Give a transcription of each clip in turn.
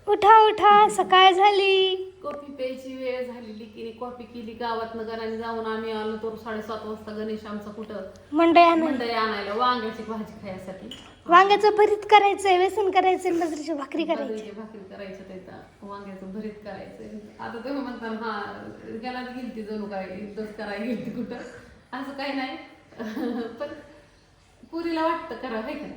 उठा उठा, सकाळ झाली. कॉफी प्यायची वेळ झालेली की कॉफी केली गावातनं घराने जाऊन आम्ही आलो तर 7:30 वाजता. गणेश आमचा कुठं मंडई आणायला वांग्याची भाजी खायसाठी. वांग्याचं भरीत करायचंय, बेसन करायचंय, बाजरीची भाकरी करायची. बाजरीची भाकरी करायचं, त्याचा वांग्याचं भरीत करायचंय. आता तुम्ही म्हणता हा गेला गेलती जणू काय युद्धच करायला गेलती कुठं, असं काही नाही. पण पुरीला वाटतं करा हे काय.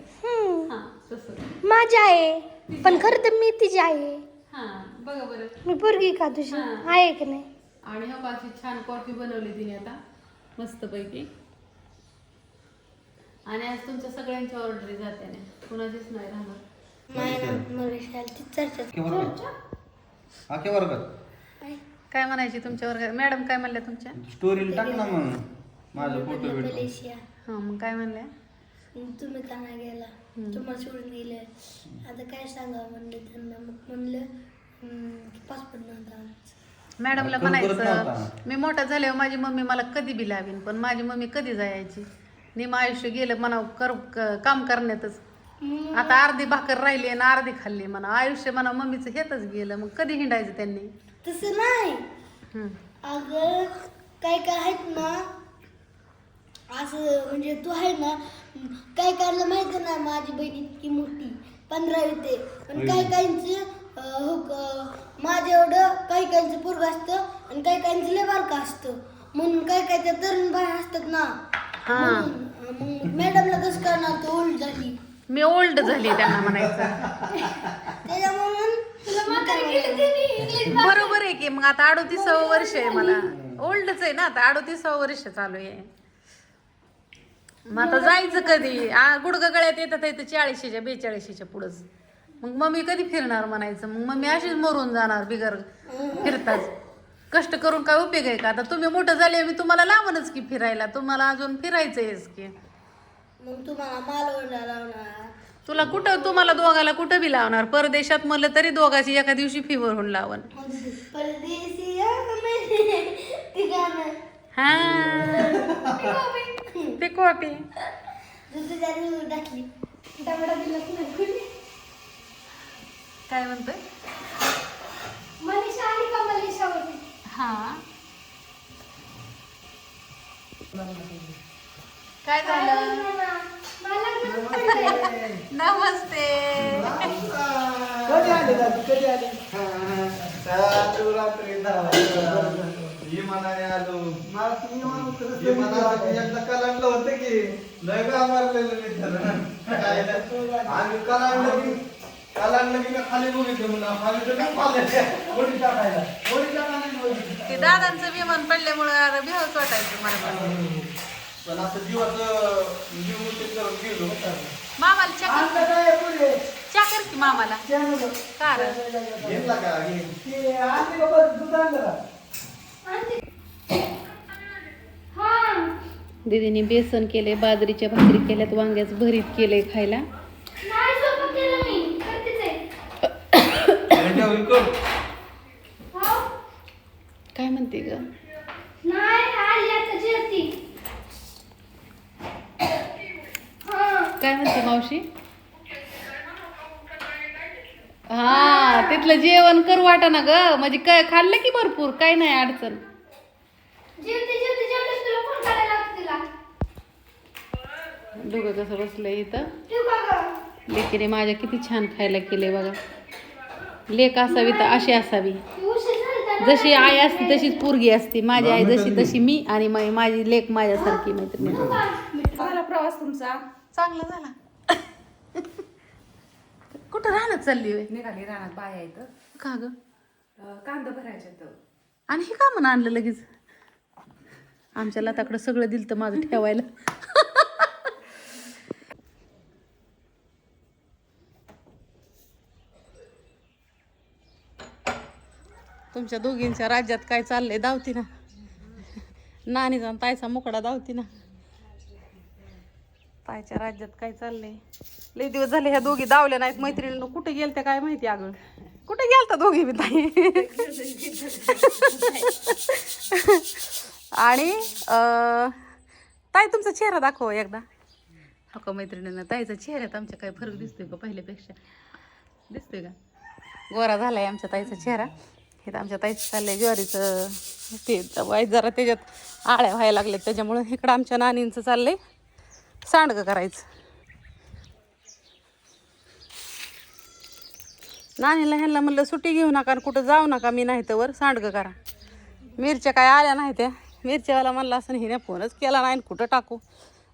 हा तसं माझी आहे, पण खरं तर मी तिची आहे. हा बघा बरं, मी पोरगी का तुझी आहे की नाही. आणि हो अशी छान कॉफी बनवली तिने आता मस्तपैकी. आणि आज तुमच्या सगळ्यांची ऑर्डर जाते ना, कुणाचीच नाही राहणार. काय म्हणायची तुमच्या वर्गात मॅडम, काय म्हणल्या तुमच्या स्टोरीला टाक ना मग माझा फोटो बिटो. हा मग काय म्हणल्या? तुम्ही का नाही गेला, तुम्हाला सोडून गेले, आता काय सांगा म्हणलं त्यांना. मग म्हणलं पासपोर्ट नव्हता. मॅडमला म्हणायचं मी मोठा झाल्यावर माझी मम्मी मला कधी बी लावीन, पण माझी मम्मी कधी जायची. निम आयुष्य गेलं म्हणा काम करण्यातच. आता अर्धी भाकर राहिली आणि अर्धी खाल्ली म्हणा, आयुष्य म्हणा मम्मीचं हेतच गेलं. मग कधी हिंडायचं त्यांनी? तसं नाही. अगं काय काय आहेत ना असं, म्हणजे तू आहे ना काय कायला माहिती ना, माझी बहीण इतकी मोठी 15वीत आहे, पण काय काहींचं माझ्या एवढं काही काहींचं पोरग असतं आणि काही काहींचं लय बारकं असतं. म्हणून काय काय त्या तरुण बाया असतात ना, मग मॅडमला कसं करणार, तू ओल्ड झाली. मी ओल्ड झाली त्यांना म्हणायचं. त्याच्यामुळे बरोबर आहे की. मग आता 38वं वर्ष आहे, मला ओल्डच आहे ना आता, 38वं वर्ष चालू आहे. मग आता जायचं कधी? गुडघं गळ्यात येतात इथं 40च्या 42च्या पुढंच. मग मम्मी कधी फिरणार म्हणायचं. मग मम्मी अशीच मरून जाणार बिगर फिरताच. कष्ट करून काय उपयोग आहे का? आता तुम्ही मोठं झाले, मी तुम्हाला लावणच की फिरायला, तुम्हाला अजून फिरायचंयच की. मग तुम्हाला मालवणला लावणार, तुला कुठं, तुम्हाला दोघाला कुठं बी लावणार. परदेशात म्हणलं तरी दोघाची एका दिवशी फी भरून लावण. हा ते कॉपी काय म्हणतोय? हा काय झालं? नमस्ते. कधी आले दादी, कधी आले? रात्री 10 विमानाने आलो. विमानात एकदा कलांडलं होतं की लय का मारलेलं मी त्याला. आम्ही कलांडलं की खाली बघितलं म्हणून खाली तर काय पाहिलं ओढी टाकायला. ओढी टाकायला ते दादांचं विमान पडल्यामुळे बेहोश वाटायचं मला. पण असं जीवाचं जीव मुठीत करून गेलो. मामाला चाकर की मामाला कार घेतला का? दीदीने बेसन केले, बाजरीच्या भाकरी केल्यात, वांग्याचं भरीत केलंय खायला. काय म्हणते ग? काय म्हणते मावशी? हा तिथलं जेवण करू वाटा ना ग, म्हणजे काय खाल्लं की भरपूर, काय नाही अडचण. दोघं कसं बसलंय इथं. लेकीने माझ्या किती छान खायला केले बघा. लेक असावी तर अशी असावी, जशी आई असते तशीच पोरगी असते. माझी आई जशी तशी मी, आणि माझी लेक माझ्यासारखी मैत्रिणी. झाला प्रवास तुमचा? चांगला झाला. कुठं राहण्यात चालली होय? निघाली रानात बाया इथं. का ग? कांदा भरायच्या तर. आणि हे का म्हणून आणलं लगेच? आमच्या लताकडं सगळं दिलं तर माझं ठेवायला. तुमच्या दोघींच्या राज्यात काय चाललंय धावती ना. नानीचा तायचा मुकडा धावती ना. तायच्या राज्यात काय चाललंय? लई दिवस झाले ह्या दोघी धावल्या नाहीत मैत्रिणीनं. कुठे गेलत्या काय माहिती. अगं कुठे गेलता दोघी बी ताई? आणि ताई तुमचा चेहरा दाखव एकदा. हो का मैत्रिणींना, ताईचा चेहऱ्यात आमच्या काय फरक दिसतोय का पहिल्यापेक्षा? दिसतोय का? गोरा झालाय आमच्या ताईचा चेहरा. हे तर आमच्या ताईचं चाललंय ज्वारीचं ते वाईट जरा त्याच्यात आळ्या व्हायला लागल्यात त्याच्यामुळं इकडं आमच्या नानींचं चाललंय सांडगं करायचं. नानीला ह्यांना म्हणलं सुट्टी घेऊ नका आणि कुठं जाऊ नका, मी नाही तर वर सांडगं करा. मिरच्या काय आल्या नाही त्या, मिरच्यावाला म्हणलं असं हिने फोनच केला नाही कुठं टाकू.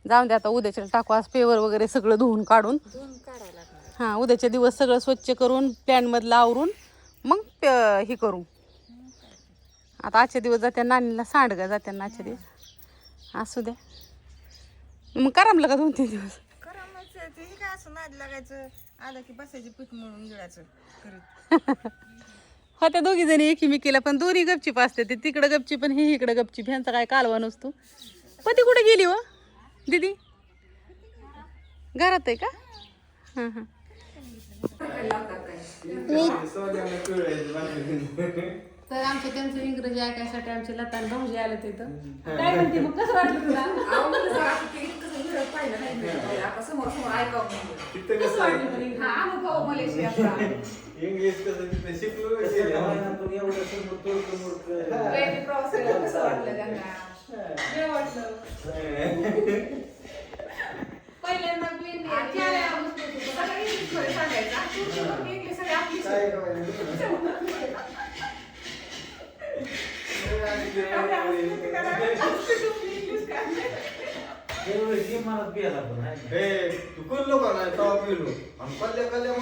जाऊन दे आता उद्याच्या टाकू. आज पेवर वगैरे सगळं धुवून काढून हां उद्याच्या दिवस सगळं स्वच्छ करून पॅनमधलं आवरून मग हे करू. आता आजचे दिवस जात्या नानीला सांडगं जात्या ना आजचे दिवस. असू द्या मग करमलं का 2-3 दिवस. करायचं ते काय असं नाद लागायचं आलं की बसायची पीठ म्हणून गिळायचं करत. होत्या दोघी जणी एकीमेकीला पण दोन्ही गपचीप असते. ते तिकडं गपचीप पण हे इकडं गपचीप. ह्यांचा काय कालवा नसतो. पती कुठे गेली हो दीदी? घरात आहे का? हां हां. तर आमच्या त्यांचं इंग्रजी ऐकायसाठी आमचे लता आणि भाऊजी आले तिथं. काय म्हणते मग कसं वाटलं तुला? पाहिलं नाही आता समोर समोर ऐकावं तिथं कसं आहे? हा अनुभव मलेशियाचा. इंग्लिश कसं तिथं शिकलो ट्रेनने प्रवास केला कसं वाटलं त्यांना? बरं वाटलं. पहिल्यांदा प्लेन सगळं इंग्लिश मध्ये सांगायचं. आणि इंग्लिश सगळी आपली काय करायचं? तू कोण का नाही तेव्हा पिलो आणि कल्ल्या कल्ल्या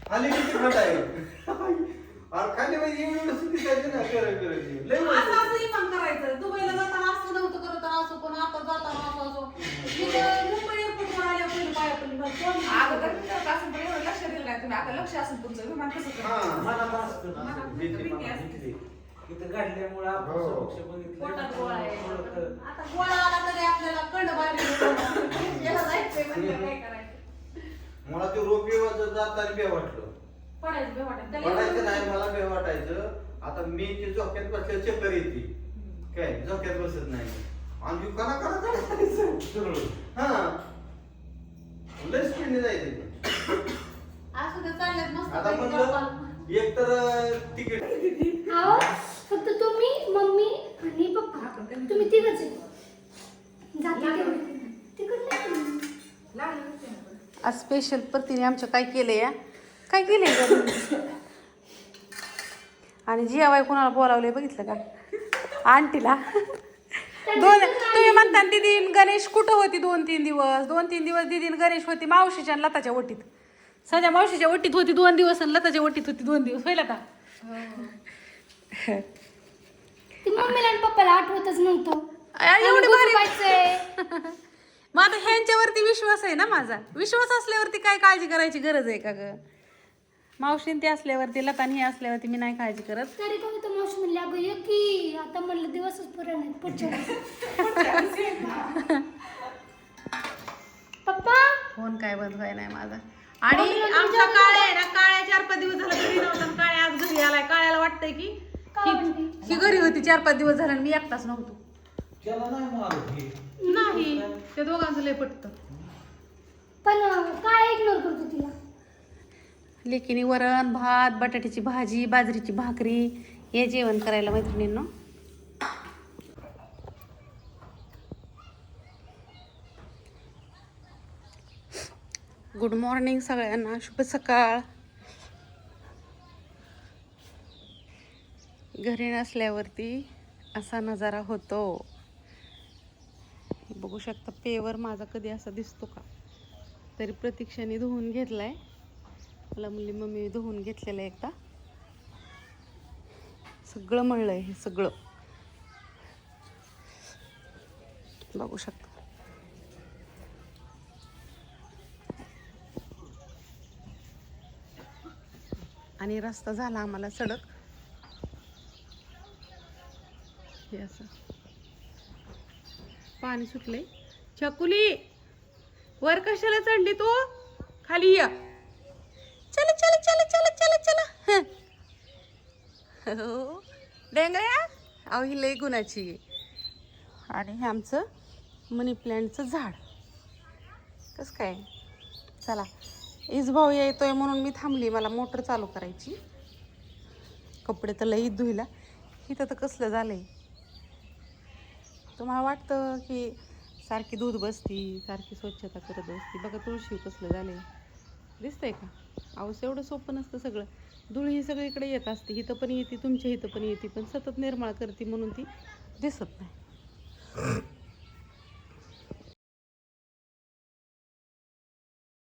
खाली किती खट आहे अरे खाली म्हणजे एवढं दिसायचं ना करायची लय असं इमान करायचं. दुबईला जाताना असं नव्हतं करत असं, पण आता जाताना असं असं. मुंबई एअरपोर्टवर आल्यावर पहिलं पाया पडली बस. अगोदर करत असेल पण एवढं लक्ष दिलं नाही तुम्ही. आता लक्ष असेल तुमचं विमान कसं करतं? पोटात गोळा आहे. आता गोळा आला तरी आपल्याला कंड बाहेर याला जायचंय म्हणजे काय करायचं? मला ते रोपीवर जाताना बे वाटलं पडायचं बे वाटत पडायचं नाही मला बे वाटायचं. आता मी ते झोक्यात बसल्या चक्कर येते काय झोक्यात बसत नाही आणि करा करा करायचं हा लय स्पीडने जायचं. असं ते चालल्यात मस्त आता पैकी म्हणलं गप्पा. एक तर तिकीट अहो, फक्त तुम्ही मम्मी आणि पप्पा तुम्ही तिघच आहे. जाते तिकड नाही. आज स्पेशल परतीने आमच्या काय केलंय या काय केलंय आणि जियाबाई कोणाला बोलावलंय बघितलं का? आंटीला. तुम्ही म्हणता दीदी गणेश कुठं होती 2-3 दिवस? 2-3 दिवस दीदी गणेश होती मावशीच्या आणि लताच्या ओटीत. सध्या मावशीच्या ओटीत होती 2 दिवस आणि लताच्या ओटीत होती 2 दिवस. होईल आता ती मम्मीला आणि पप्पाला आठवतच नव्हतं. एवढी भारी. पाहिजे मग आता ह्यांच्यावरती विश्वास आहे ना माझा. विश्वास असल्यावरती काय काळजी करायची गरज आहे का ग? मावशीन ते असल्यावरती लतान हे असल्यावरती मी नाही काळजी करत. तरी का होतं मावशी म्हणली अगं ये की आता म्हणलं दिवसच पुरा नाही पुढच्या पप्पा फोन काय बंद व्हाय नाही माझा. आणि आमचा काळ्या आहे ना, काळ्या 4-5 दिवस झाला घरी नव्हता आणि काळ्या आज घरी आलाय. काळ्याला वाटतंय की ही घरी होती 4-5 दिवस झाला आणि मी एकटाच नव्हतो. नाही ते दोघांचं लय पटतं. पण काय इग्नोर करतो तिला. लेकिनी वरण भात बटाट्याची भाजी बाजरीची भाकरी हे जेवण करायला मैत्रिणींनो. गुड मॉर्निंग सगळ्यांना. शुभ सकाळ. घरी नसल्यावरती असा नजारा होतो. बघू शकता पेवर माझा कधी असा दिसतो का? तरी प्रतीक्षाने धुवून घेतलाय. मला मुली मम्मी धुवून घेतलेलं आहे एकदा. सगळं मळलंय हे सगळं बघू शकता. आणि रस्ता झाला आम्हाला सडक. हे असं पाणी सुटले. छकुली वर कशाला चढली तू? खाली या. चल चल चल चल चल चल. हो डेंगळ्या. अहो ही लई गुणाची. आणि हे आमचं मनी प्लॅन्टचं झाड कसं काय. चला इस भाऊ येतोय म्हणून मी थांबली, मला मोटर चालू करायची. कपडे तर लई धुईला. इथं तर कसलं झालंय. तुम्हाला वाटतं की सारखी दूध बसती, सारखी स्वच्छता करत बसती. बघा तुळशी कसलं झालंय, दिसतंय का? अहो एवढं सोपं नसतं सगळं. धूळ ही सगळीकडे येत असते, इथं पण येते, तुमच्या इथं पण येते, पण सतत निर्माळ करते म्हणून ती दिसत नाही.